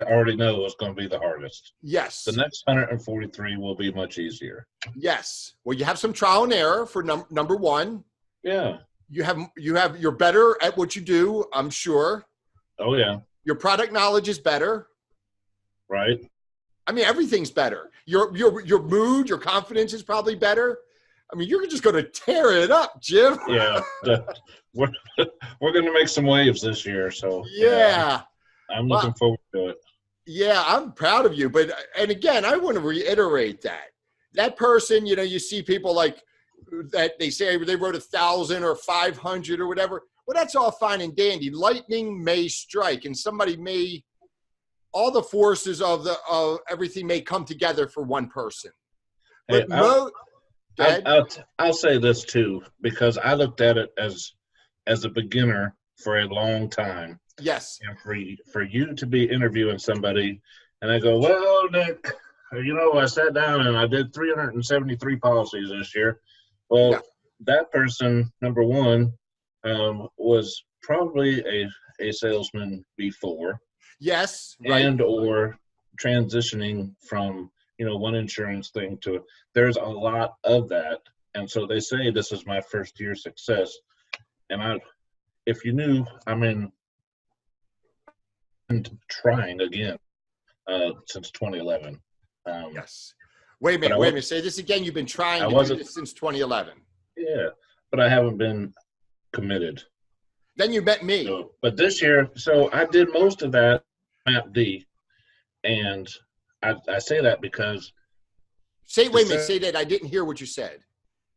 I already know is going to be the hardest. Yes. The next 143 will be much easier. Yes. Well, you have some trial and error for number one. Yeah. You're better at what you do, I'm sure. Oh, yeah. Your product knowledge is better. Right. I mean, everything's better. Your mood, your confidence is probably better. I mean, you're just going to tear it up, Jim. Yeah. We're going to make some waves this year. So, yeah. I'm looking forward to it. Yeah, I'm proud of you. But, and again, I want to reiterate that person, you know, you see people like that, they say they wrote 1,000 or 500 or whatever. Well, that's all fine and dandy. Lightning may strike, and all the forces of everything may come together for one person. But hey, I'll say this too, because I looked at it as a beginner for a long time. Yes. And for you to be interviewing somebody, and I go, well, Nick, you know, I sat down and I did 373 policies this year. Well, that person, number one, was probably a salesman before. Yes. Right. And or transitioning from, you know, one insurance thing to, there's a lot of that. And so they say this is my first year success. And if you knew, I'm in trying again since 2011. Yes. Wait a minute. Say this again. You've been trying to do this since 2011. Yeah, but I haven't been committed. Then you met me. But this year, so I did most of that MAPD, and I say that because wait a minute. Say that I didn't hear what you said.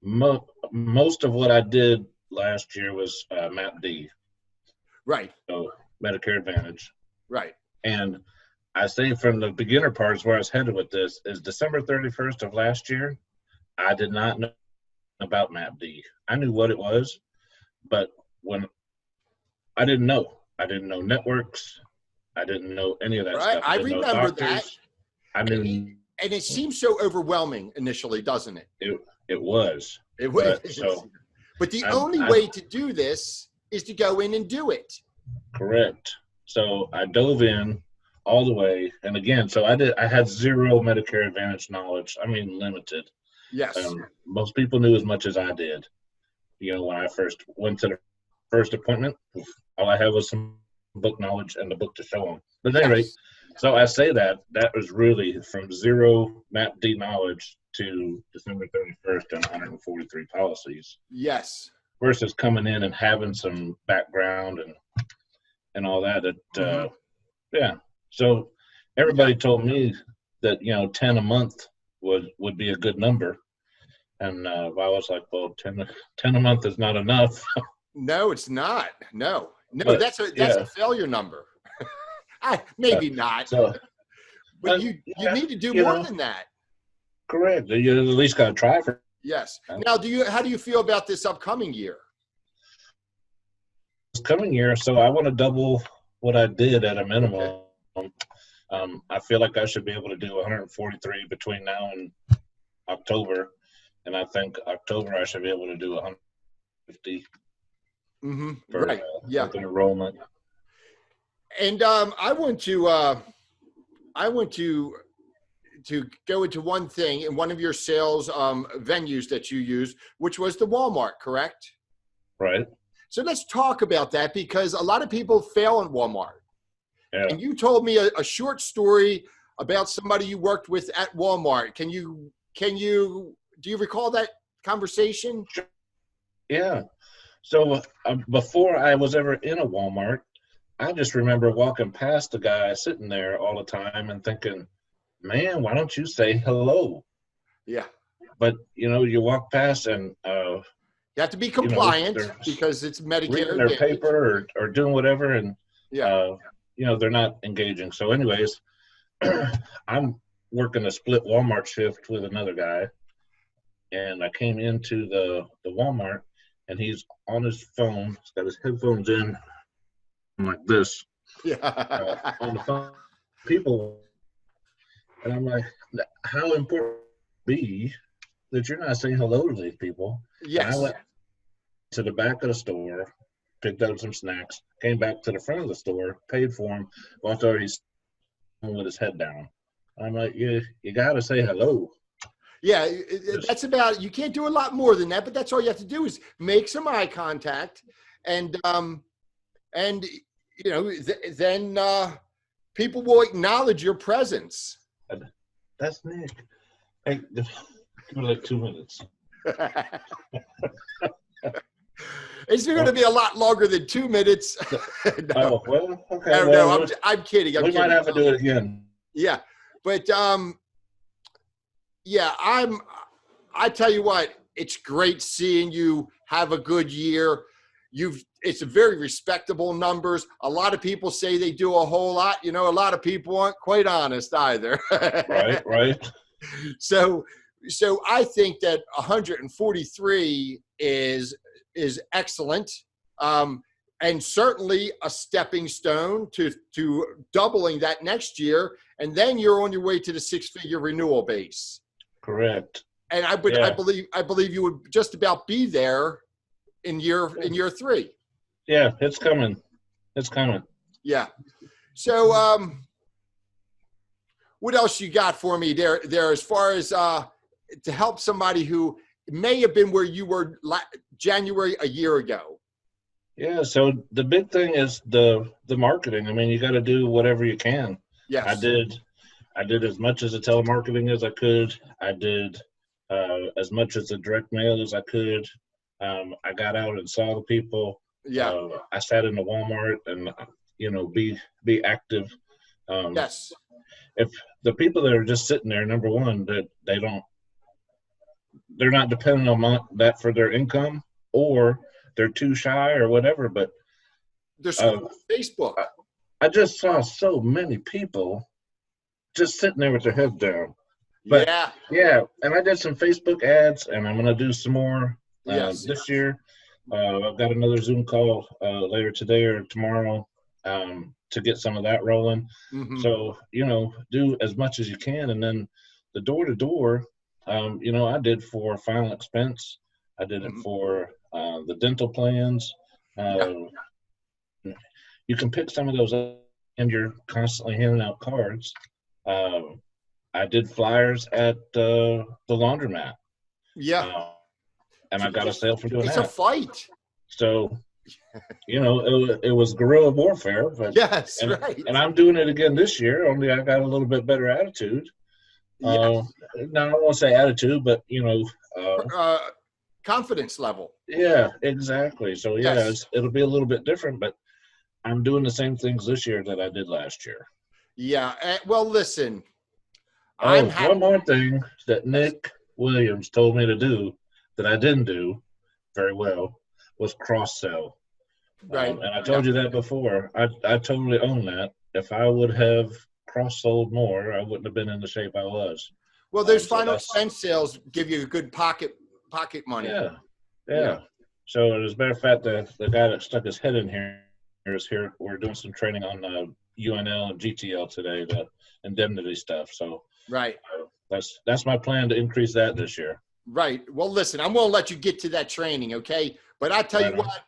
Most of what I did last year was MAPD. Right. So Medicare Advantage. Right. And I say from the beginner parts where I was headed with this is December 31st of last year, I did not know about MAPD. I knew what it was, but when I didn't know networks. I didn't know any of that stuff. I remember that. I knew. And it seems so overwhelming initially, doesn't it? It was. It was. But the only way to do this is to go in and do it. Correct. So I dove in all the way. And again, so I had zero Medicare Advantage knowledge. I mean, limited. Yes. Most people knew as much as I did. You know, when I first went to the first appointment, all I had was some book knowledge and the book to show them. But at any rate, so I say that was really from zero MAPD knowledge to December 31st and 143 policies. Yes. Versus coming in and having some background and all that. Yeah. So everybody told me that, you know, 10 a month would be a good number. And I was like, well, 10 a month is not enough. No, it's not. No, but that's a failure number. Maybe not. So, but you need to do more than that. Correct. You at least got to try for. Yes. Now, how do you feel about this upcoming year? This coming year, so I want to double what I did at a minimum. Okay. I feel like I should be able to do 143 between now and October, and I think October I should be able to do 150. Mm-hmm. For, right. with an enrollment. And I want to go into one thing in one of your sales venues that you use, which was the Walmart, correct? Right. So let's talk about that, because a lot of people fail in Walmart. Yeah. And you told me a short story about somebody you worked with at Walmart. Do you recall that conversation? Sure. Yeah. So before I was ever in a Walmart, I just remember walking past the guy sitting there all the time and thinking, man, why don't you say hello? Yeah. But, you know, you walk past and you have to be compliant, because it's Medicare. Reading their paper or doing whatever, and you know, they're not engaging. So anyways, I'm working a split Walmart shift with another guy, and I came into the Walmart, and he's on his phone. He's got his headphones in like this. Yeah. On the phone, people. And I'm like, how important would it be that you're not saying hello to these people? Yes. And I went to the back of the store, picked up some snacks, came back to the front of the store, paid for them, walked over. with his head down. I'm like, you got to say hello. Yeah, that's about, you can't do a lot more than that, but that's all you have to do is make some eye contact, and you know, then people will acknowledge your presence. That's Nick. Hey, give me like 2 minutes. It's going to be a lot longer than 2 minutes. No. Oh, well, okay. No, Well, no, I'm kidding. we might have to do it again. Yeah, but yeah, I tell you what, it's great seeing you have a good year. It's a very respectable numbers. A lot of people say they do a whole lot. You know, a lot of people aren't quite honest either. Right. So I think that 143 is excellent, and certainly a stepping stone to doubling that next year, and then you're on your way to the 6-figure renewal base. Correct. And I believe you would just about be there in year 3. Yeah, it's coming. It's coming. Yeah. So what else you got for me there as far as to help somebody who may have been where you were January a year ago? Yeah, so the big thing is the marketing. I mean, you got to do whatever you can. Yes. I did as much as the telemarketing as I could. I did as much as the direct mail as I could. I got out and saw the people. Yeah. I sat in the Walmart and, you know, be active. Yes. If the people that are just sitting there, number one, that they're not dependent on that for their income, or they're too shy or whatever. But there's Facebook. I just saw so many people just sitting there with their heads down. But yeah, and I did some Facebook ads, and I'm gonna do some more this year. I've got another Zoom call later today or tomorrow to get some of that rolling. Mm-hmm. So, you know, do as much as you can, and then the door-to-door, you know, I did for final expense. I did it for the dental plans. You can pick some of those up, and you're constantly handing out cards. I did flyers at the laundromat. Yeah. And I got a sale for doing that. It's a fight. So, you know, it was guerrilla warfare. But, yes, right. And I'm doing it again this year, only I got a little bit better attitude. Yes. Now, I won't say attitude, but, you know. Confidence level. Yeah, exactly. So, yeah, it'll be a little bit different, but I'm doing the same things this year that I did last year. Yeah. Well, listen. One more thing that Nick Williams told me to do that I didn't do very well was cross-sell. Right. And I told you that before. I totally own that. If I would have cross-sold more, I wouldn't have been in the shape I was. Well, those final expense sales give you a good pocket money. Yeah. So as a matter of fact, the guy that stuck his head in here is here. We're doing some training on UNL and GTL today, the indemnity stuff. So right. That's my plan to increase that this year. Right. Well, listen, I'm going to let you get to that training, okay? But I tell you what,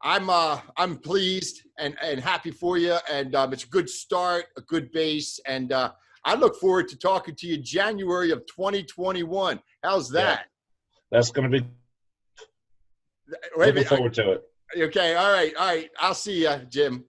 I'm pleased and happy for you, and it's a good start, a good base, and I look forward to talking to you January of 2021. How's that? Yeah. That's going to be looking forward to it. Okay. All right. I'll see you, Jim.